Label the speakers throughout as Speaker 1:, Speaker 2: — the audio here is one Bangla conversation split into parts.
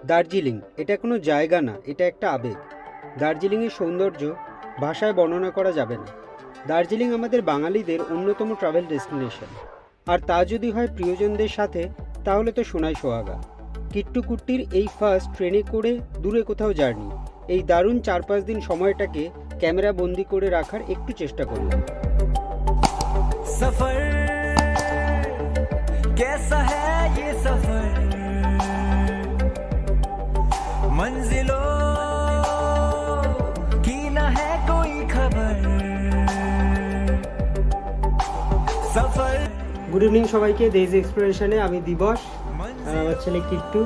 Speaker 1: দার্জিলিং এটা কোনো জায়গা না, এটা একটা আবেগ। দার্জিলিংয়ের সৌন্দর্য ভাষায় বর্ণনা করা যাবে না। দার্জিলিং আমাদের বাঙালিদের অন্যতম ট্রাভেল ডেস্টিনেশন, আর তা যদি হয় প্রিয়জনদের সাথে, তাহলে তো সোনাই সোহাগা। কিট্টু কুট্টির এই ফার্স্ট ট্রেনে করে দূরে কোথাও জার্নি, এই দারুণ 4-5 দিন সময়টাকে ক্যামেরা বন্দি করে রাখার একটু চেষ্টা করলাম।
Speaker 2: सफर कैसा है ये सफर, मंजिलों की ना है कोई खबर, सफर।
Speaker 1: গুড ইভিনিং সবাইকে, দেজ এক্সপ্লোরেশনে আমি দিবস আর আমার ছেলে কিট্টু।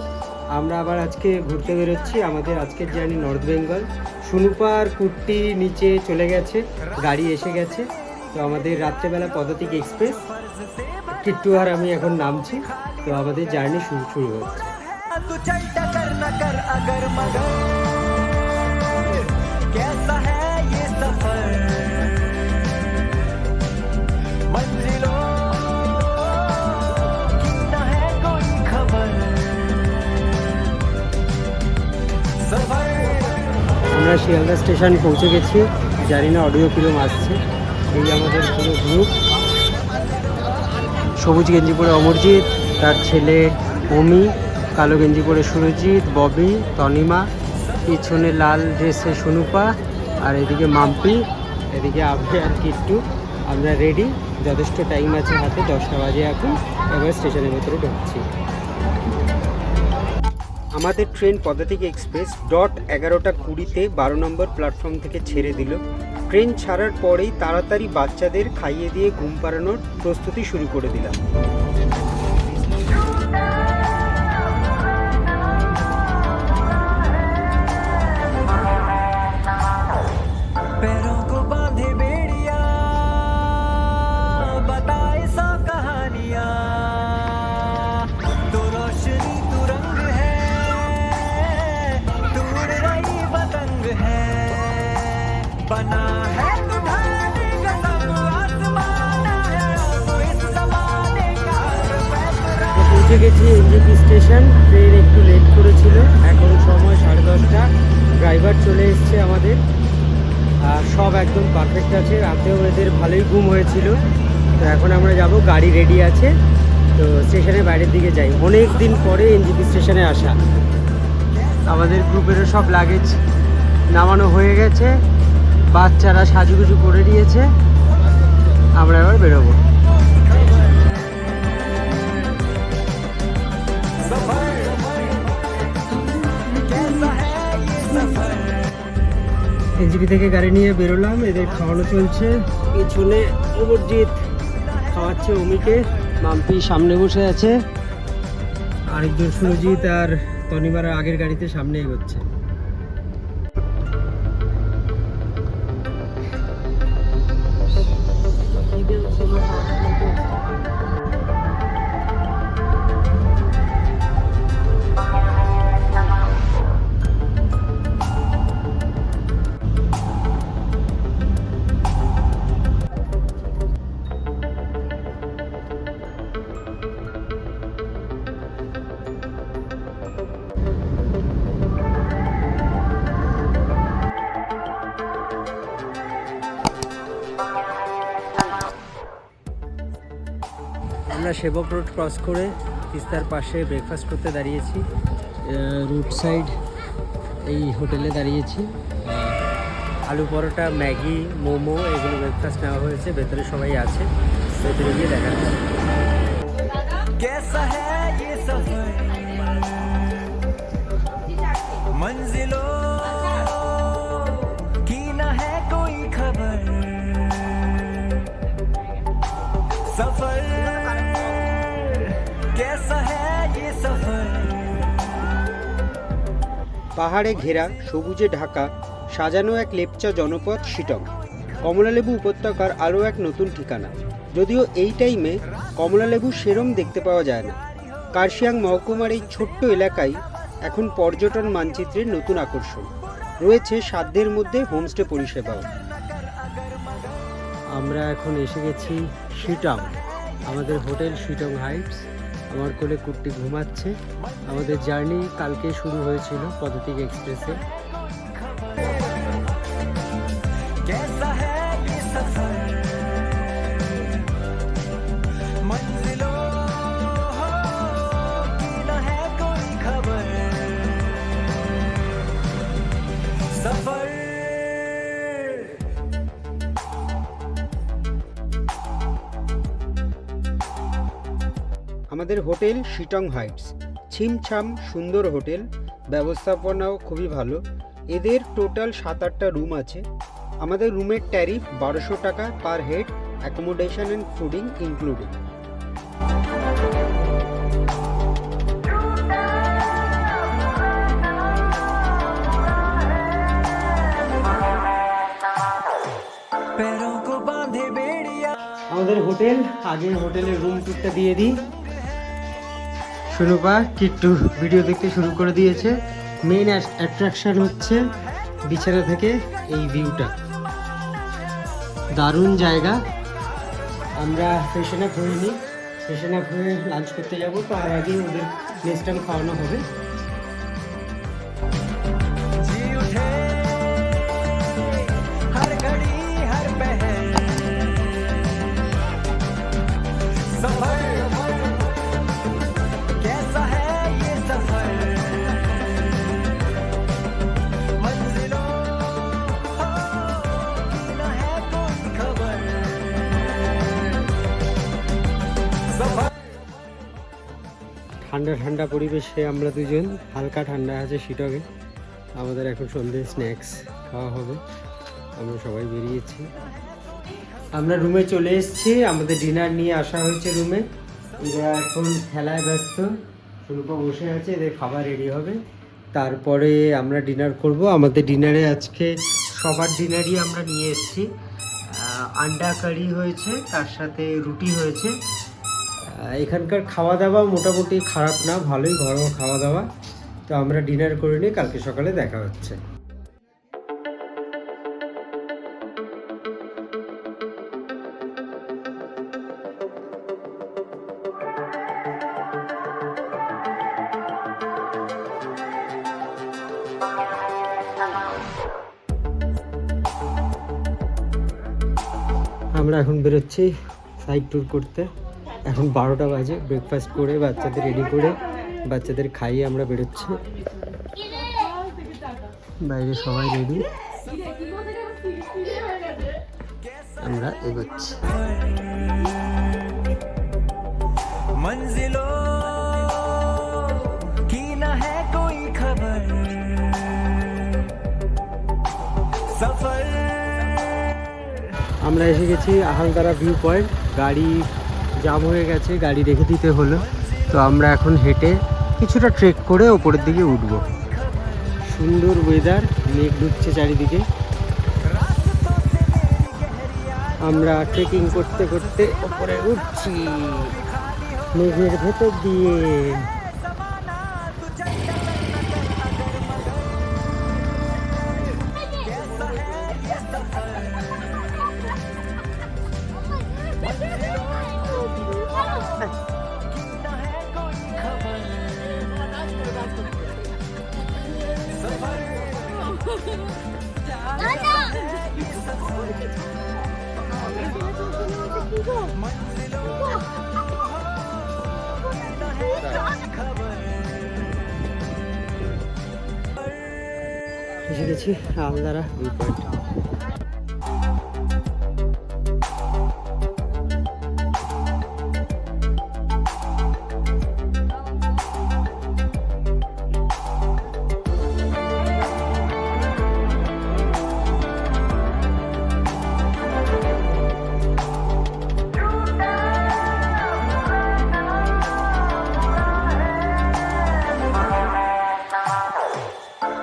Speaker 1: আমরা আবার আজকে ঘুরতে বেরোচ্ছি। আমাদের আজকের জার্নি নর্থ বেঙ্গল। সুনুপা আর কুট্টি নিচে চলে গেছে, গাড়ি এসে গেছে। তো আমাদের রাত্রেবেলা পদাতিক এক্সপ্রেস, কিট্টু আর আমি এখন নামছি। তো আমাদের জার্নি শুরু হচ্ছে।
Speaker 2: तू चल टकर न कर अगर मगर, कैसा है ये सफर, मंजिलों की न है कोई खबर, सफर।
Speaker 1: আমরা শিয়ালদা স্টেশন পৌঁছে গেছি। জানি না অডিও কিরম আসছে। এই আমাদের পুরো গ্রুপ। সবুজ গেঞ্জি পরে অমরজিৎ, তার ছেলে অমি, কালো গেঞ্জি পরে সুরজিৎ, ববি, তনিমা, পিছনে লাল ড্রেসে সুনুপা, আর এদিকে মাম্পি, এদিকে আভি আর কিট্টু। আমরা রেডি, যথেষ্ট টাইম আছে হাতে, 10টা বাজে এখন। এবার স্টেশনের ভেতরে ঢুকছি। আমাদের ট্রেন পদাতিক এক্সপ্রেস 11:20 12 নম্বর প্ল্যাটফর্ম থেকে ছেড়ে দিল। ট্রেন ছাড়ার পরেই তাড়াতাড়ি বাচ্চাদের খাইয়ে দিয়ে ঘুম পাড়ানোর প্রস্তুতি শুরু করে দিলাম।
Speaker 2: पैरों को बांधे बेड़िया, बताए सौ कहानियां, तो रोशनी तू रंग है, तू उड़ रही पतंग है, बना है तू ढाने का सब आसमान है, तो इस जमाने का फैसला।
Speaker 1: পৌঁছে গেছি এনজেপি স্টেশন। ট্রেন একটু লেট করেছিল, এখন সময় 10:30। ড্রাইভার চলে এসছে আমাদের, আর সব একদম পারফেক্ট আছে। রাতেও এদের ভালোই ঘুম হয়েছিল। তো এখন আমরা যাব, গাড়ি রেডি আছে। তো স্টেশনের বাইরের দিকে যাই। অনেক দিন পরে এনজেপি স্টেশনে আসা। আমাদের গ্রুপেরও সব লাগেজ নামানো হয়ে গেছে, বাচ্চারা সাজুগুজু করে নিয়েছে। আমরা এবার বেরোবো। এনজিপি থেকে গাড়ি নিয়ে বেরোলাম। এদের খাওয়ানো চলছে। পিছনে অমরজিৎ খাওয়াচ্ছে অমিকে, মাম্পি সামনে বসে আছে, আরেকজন সুরজিৎ আর তনিবার আগের গাড়িতে সামনে এগোচ্ছে। আমরা সেবক রোড ক্রস করে তিস্তার পাশে ব্রেকফাস্ট করতে দাঁড়িয়েছি। রুট সাইড এই হোটেলে দাঁড়িয়েছি। আলু পরোটা, ম্যাগি, মোমো এগুলো ব্রেকফাস্ট নেওয়া হয়েছে। ভেতরে সবাই আছে, ভেতরে গিয়ে দেখা যাচ্ছে।
Speaker 2: कैसा है ये सफर, मंजिलों की न है कोई खबर, सफर कैसा है ये सफर।
Speaker 1: পাহাড়ে ঘেরা, সবুজে ঢাকা, সাজানো এক লেপচা জনপদ শিটং। কমলালেবু উপত্যকার আরও এক নতুন ঠিকানা। যদিও এই টাইমে কমলালেবু সেরম দেখতে পাওয়া যায় না। কার্শিয়াং মহকুমার এই ছোট্ট এলাকায় এখন পর্যটন মানচিত্রের নতুন আকর্ষণ। রয়েছে সাধ্যের মধ্যে হোমস্টে পরিষেবাও। আমরা এখন এসে গেছি শিটং। আমাদের হোটেল শিটং হাইটস। আমার কোলে কুট্টি ঘুমাচ্ছে। আমাদের জার্নি কালকে শুরু হয়েছিল পদাতিক এক্সপ্রেসে।
Speaker 2: कैसा है ये सफर मंजिलों की न है कोई खबर सफर
Speaker 1: আমাদের হোটেল শিটং হাইটস, ছিমছাম সুন্দর হোটেল, ব্যবস্থাপনাও খুবই ভালো। এদের টোটাল 7-8টা রুম আছে। আমাদের রুমের ট্যারিফ 1200 টাকা per head, accommodation and fooding including.
Speaker 2: पैरों को बांधे बेड़िया
Speaker 1: আমাদের হোটেল, আগে হোটেলের রুম টুরটা দিয়ে দিই। সুনুপা কিট্টু ভিডিও দেখতে শুরু করে দিয়েছে। মেইন অ্যাট্রাকশন হচ্ছে বিছানা থেকে এই ভিউটা, দারুণ জায়গা। আমরা ফ্রেশন আপ হয়ে নিই, ফ্রেশন আপ হয়ে লাঞ্চ করতে যাব। তার আগে ওদের নেক্সট টাইম খাওয়ানো হবে।
Speaker 2: जी उठे हर घड़ी हर पहर सफर कैसा है ये सफर मंजिलों की न है कोई खबर सफर
Speaker 1: ঠান্ডা ঠান্ডা পরিবেশে আমরা দুজন, হালকা ঠান্ডা আছে শিটকে। আমাদের এখন সন্ধ্যে স্ন্যাক্স খাওয়া হবে। আমরা সবাই বেরিয়েছি, আমরা রুমে চলে এসেছি। আমাদের ডিনার নিয়ে আসা হয়েছে রুমে। এরা এখন খেলায় ব্যস্ত, সুরূপা বসে আছে, এদের খাবার রেডি হবে, তারপরে আমরা ডিনার করব। আমাদের ডিনারে আজকে সবার ডিনারই আমরা নিয়ে এসেছি। আন্ডা কারি হয়েছে, তার সাথে রুটি হয়েছে। এখানকার খাওয়া দাওয়া মোটামুটি খারাপ না, ভালোই ঘরোয়া খাওয়া দাওয়া। তো আমরা ডিনার করে নিই, কালকে সকালে দেখা হচ্ছে। আমরা এখন বেরোচ্ছি সাইড ট্যুর করতে। এখন 12টা বাজে। ব্রেকফাস্ট করে বাচ্চাদের রেডি করে বাচ্চাদের খাইয়ে আমরা বেরোচ্ছি। বাইরে সবাই রেডি, আমরা এগোচ্ছি।
Speaker 2: मंजिलों की न है कोई खबर सफर
Speaker 1: আমরা এসে গেছি আহালদারা ভিউ পয়েন্ট। গাড়ি জাম হয়ে গেছে, গাড়ি রেখে দিতে হলো। তো আমরা এখন হেঁটে কিছুটা ট্রেক করে ওপরের দিকে উঠবো। সুন্দর ওয়েদার, মেঘ ঢুকছে চারিদিকে। আমরা ট্রেকিং করতে করতে ওপরে উঠছি মেঘের ভেতর দিয়ে। এসে গেছি আলদারা ভিউ পয়েন্ট।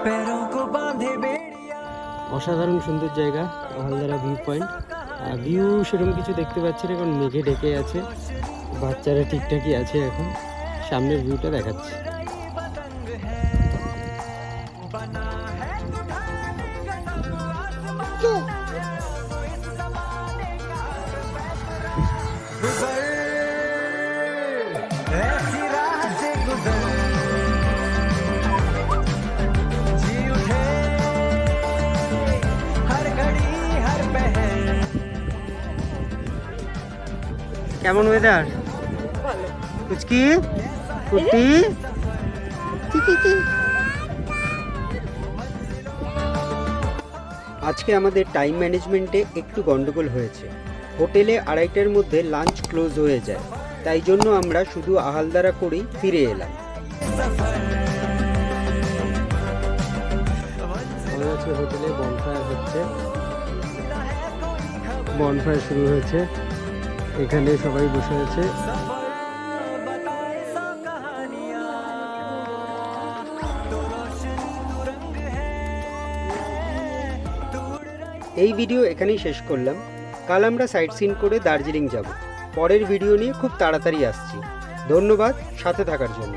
Speaker 2: पैरों को बांधे बेड़िया
Speaker 1: অসাধারণ সুন্দর জায়গা আলদারা ভিউ পয়েন্ট। ভিউ সেরকম কিছু দেখতে পাচ্ছি না, কারণ মেঘে ঢেকে আছে। বাচ্চারা ঠিকঠাকই আছে। এখন সামনের ভিউটা দেখাচ্ছি।
Speaker 2: ऐसी
Speaker 1: কেমন ওয়েদার?
Speaker 3: ভালো।
Speaker 1: কুচকি কুটি আজকে আমাদের টাইম ম্যানেজমেন্টে একটু গন্ডগোল হয়েছে। হোটেলে 2:30টার মধ্যে লাঞ্চ ক্লোজ হয়ে যায়, তাই জন্য আমরা শুধু আহালদারা করেই ফিরে এলাম। আমাদের আজকে হোটেলে বনফায়ার হচ্ছে, বনফায়ার শুরু হয়েছে, এখানে সবাই বসে আছে।
Speaker 2: बताए सौ कहानियां तो रोशनी तू रंग है तू उड़ रही
Speaker 1: এই ভিডিও এখানেই শেষ করলাম। কাল আমরা সাইট সিন করে দার্জিলিং যাব। পরের ভিডিও নিয়ে খুব তাড়াতাড়ি আসছি। ধন্যবাদ সাথে থাকার জন্য।